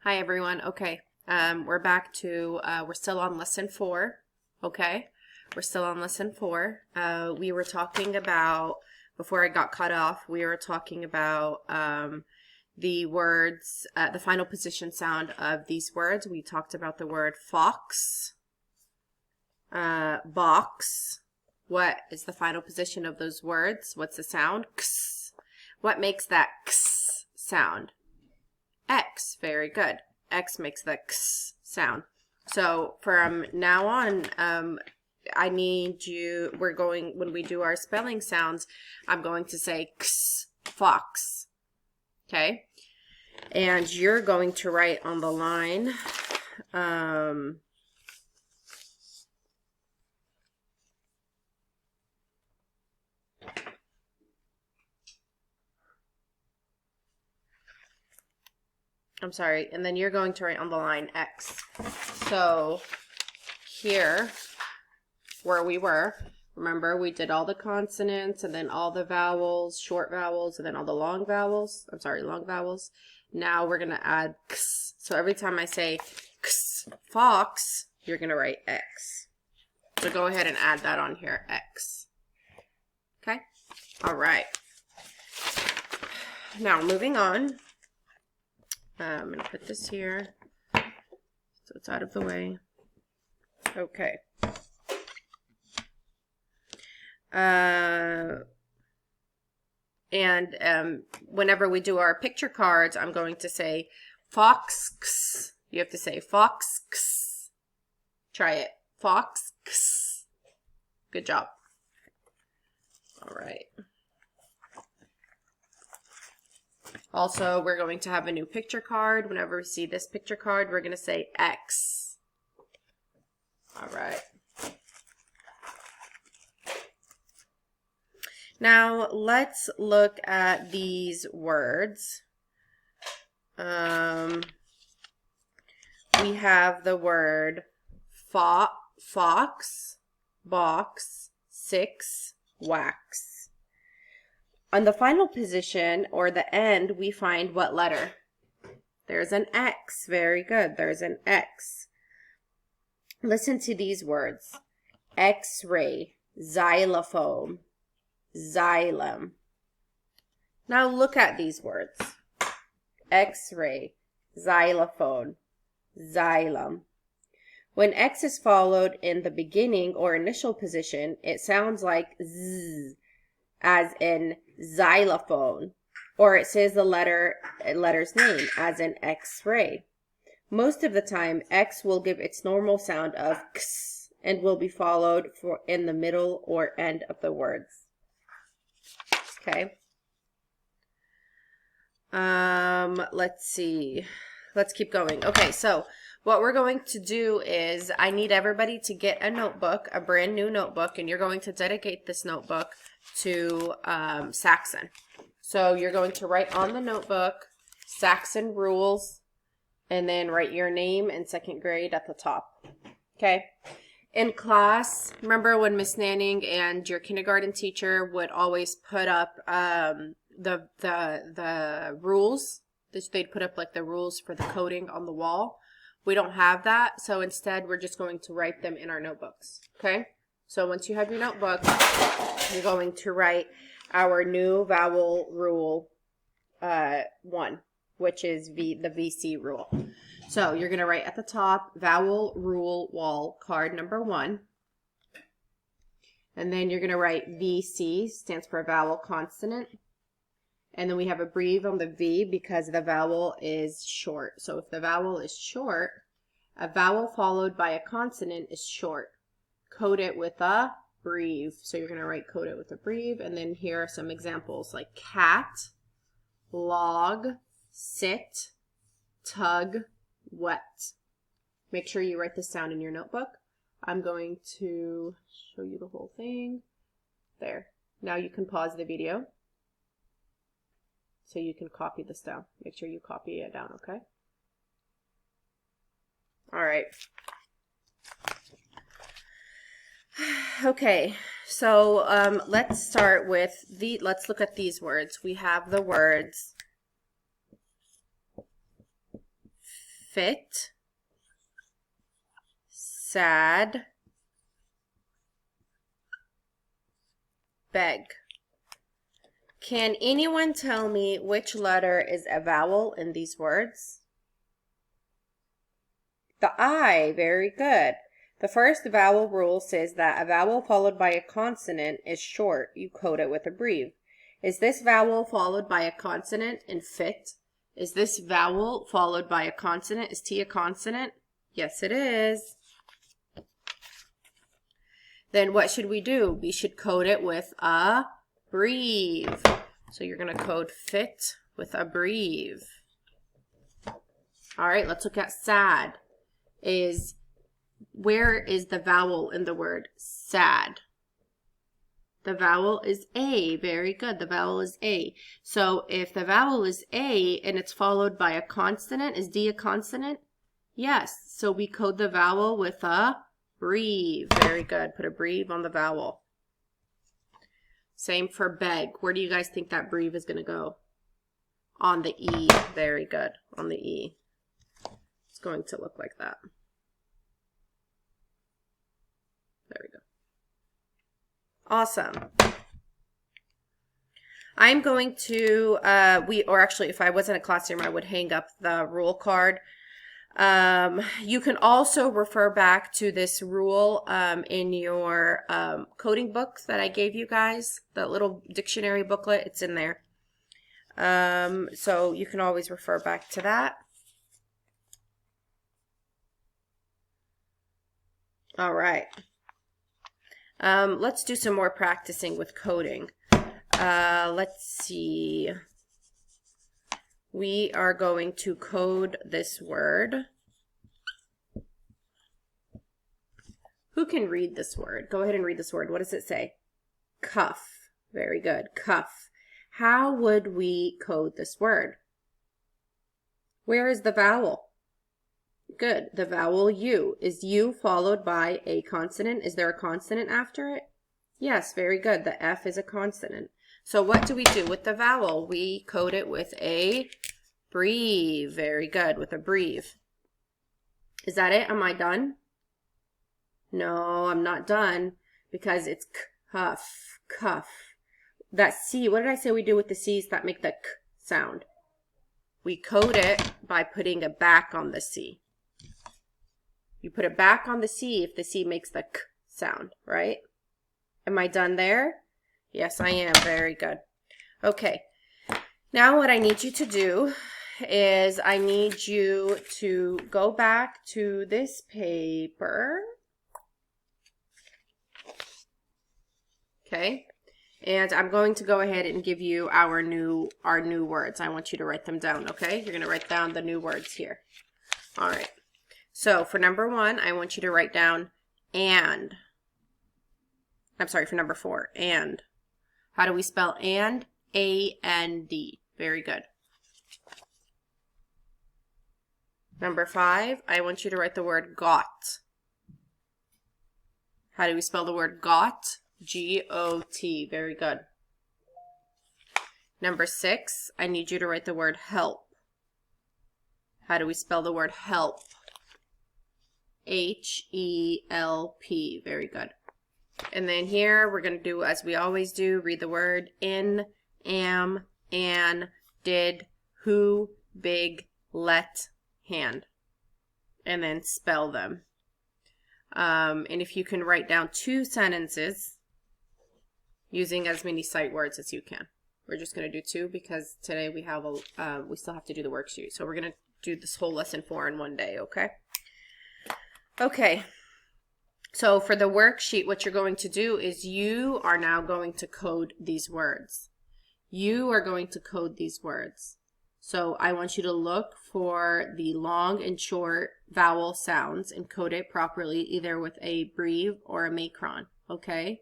Hi everyone. Okay, we're back to, we're still on lesson 4. Okay, we're still on lesson 4. We were talking about, before I got cut off, we were talking about the words, the final position sound of these words. We talked about the word fox, box. What is the final position of those words? What's the sound? X. What makes that x sound? X. Very good. X makes the x sound. So from now on, I need you, when we do our spelling sounds, I'm going to say x, fox. Okay? And you're going to write on the line, I'm sorry, and then you're going to write on the line X. So here, where we were, remember we did all the consonants and then all the vowels, short vowels, and then all the long vowels. I'm sorry, long vowels. Now we're going to add X. So every time I say X, fox, you're going to write X. So go ahead and add that on here, X. Okay? All right. Now moving on. I'm going to put this here so it's out of the way. Okay. Whenever we do our picture cards, I'm going to say fox. You have to say fox. Try it. Fox. Good job. All right. Also, we're going to have a new picture card. Whenever we see this picture card, we're going to say X. All right. Now, let's look at these words. We have the word fox, box, six, wax. On the final position, or the end, we find what letter? There's an X. Very good. There's an X. Listen to these words. X-ray, xylophone, xylem. Now look at these words. X-ray, xylophone, xylem. When X is followed in the beginning or initial position, it sounds like Z, as in xylophone, or it says the letter's name, as in X-ray. Most of the time, X will give its normal sound of X and will be followed in the middle or end of the words. Okay. Let's see. Let's keep going. Okay, so what we're going to do is I need everybody to get a notebook, a brand new notebook, and you're going to dedicate this notebook to Saxon. So you're going to write on the notebook Saxon rules and then write your name and second grade at the top. Okay? In class, remember when Miss Nanning and your kindergarten teacher would always put up the rules? They'd put up like the rules for the coding on the wall. We don't have that, so instead we're just going to write them in our notebooks. Okay? So once you have your notebook, you're going to write our new vowel rule 1, which is the VC rule. So you're going to write at the top, vowel rule wall card number 1. And then you're going to write VC, stands for vowel consonant. And then we have a breve on the V because the vowel is short. So if the vowel is short, a vowel followed by a consonant is short. Code it with a breve. So you're going to write code it with a breve. And then here are some examples like cat, log, sit, tug, wet. Make sure you write this down in your notebook. I'm going to show you the whole thing. There. Now you can pause the video so you can copy this down. Make sure you copy it down, okay? All right. Okay, so let's start with let's look at these words. We have the words fit, sad, beg. Can anyone tell me which letter is a vowel in these words? The I, very good. The first vowel rule says that a vowel followed by a consonant is short. You code it with a breve. Is this vowel followed by a consonant in fit? Is this vowel followed by a consonant? Is T a consonant? Yes, it is. Then what should we do? We should code it with a breve. So you're going to code fit with a breve. All right, let's look at sad. Where is the vowel in the word sad? The vowel is A. Very good. The vowel is A. So if the vowel is A and it's followed by a consonant, is D a consonant? Yes. So we code the vowel with a breve. Very good. Put a breve on the vowel. Same for beg. Where do you guys think that breve is going to go? On the E. Very good. On the E. It's going to look like that. There we go. Awesome. I'm going to, or actually if I was in a classroom, I would hang up the rule card. You can also refer back to this rule in your coding book that I gave you guys, the little dictionary booklet, it's in there. So you can always refer back to that. All right. Let's do some more practicing with coding. Let's see. We are going to code this word. Who can read this word? Go ahead and read this word. What does it say? Cuff. Very good. Cuff. How would we code this word? Where is the vowel? Good. The vowel U. Is U followed by a consonant? Is there a consonant after it? Yes, very good. The F is a consonant. So what do we do with the vowel? We code it with a breve. Very good. With a breve. Is that it? Am I done? No, I'm not done because it's cuff, cuff. That C, what did I say we do with the C's that make the K sound? We code it by putting a back on the C. You put a back on the C if the C makes the K sound, right? Am I done there? Yes, I am. Very good. Okay. Now what I need you to do is I need you to go back to this paper. Okay. And I'm going to go ahead and give you our new words. I want you to write them down, okay? You're going to write down the new words here. All right. So for number 1, I want you to write down and. I'm sorry, for number 4, and. How do we spell and? A-N-D. Very good. Number 5, I want you to write the word got. How do we spell the word got? G-O-T. Very good. Number 6, I need you to write the word help. How do we spell the word help? H-E-L-P. Very good. And then here we're going to do as we always do, read the word in, am, an, did, who, big, let, hand. And then spell them. And if you can write down 2 sentences using as many sight words as you can. We're just going to do 2 because today we have we still have to do the worksheet. So we're going to do this whole lesson 4 in one day, okay? Okay. So for the worksheet, what you're going to do is you are now going to code these words. You are going to code these words. So I want you to look for the long and short vowel sounds and code it properly, either with a breve or a macron, okay?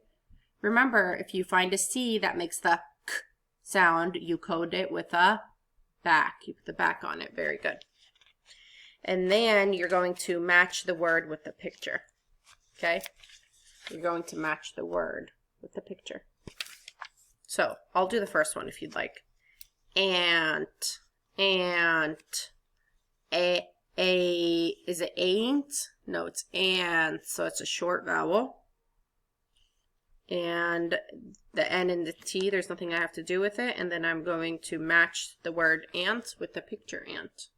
Remember, if you find a C that makes the K sound, you code it with a back. You put the back on it. Very good. And then you're going to match the word with the picture. Okay? You're going to match the word with the picture. So, I'll do the first one if you'd like. Ant, is it ain't? No, it's and, so it's a short vowel. And the N and the T, there's nothing I have to do with it. And then I'm going to match the word ant with the picture ant.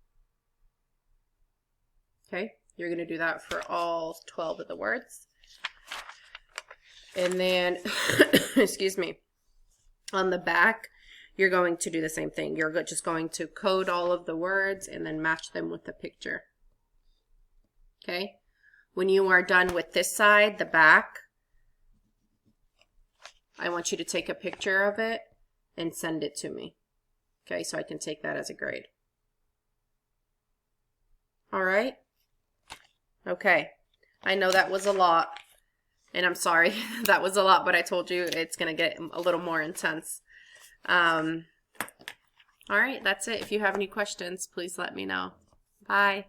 Okay, you're going to do that for all 12 of the words. And then, excuse me, on the back, you're going to do the same thing. You're just going to code all of the words and then match them with the picture. Okay, when you are done with this side, the back, I want you to take a picture of it and send it to me. Okay, so I can take that as a grade. All right. Okay, I know that was a lot, and I'm sorry that was a lot, but I told you it's going to get a little more intense. All right, that's it. If you have any questions, please let me know. Bye.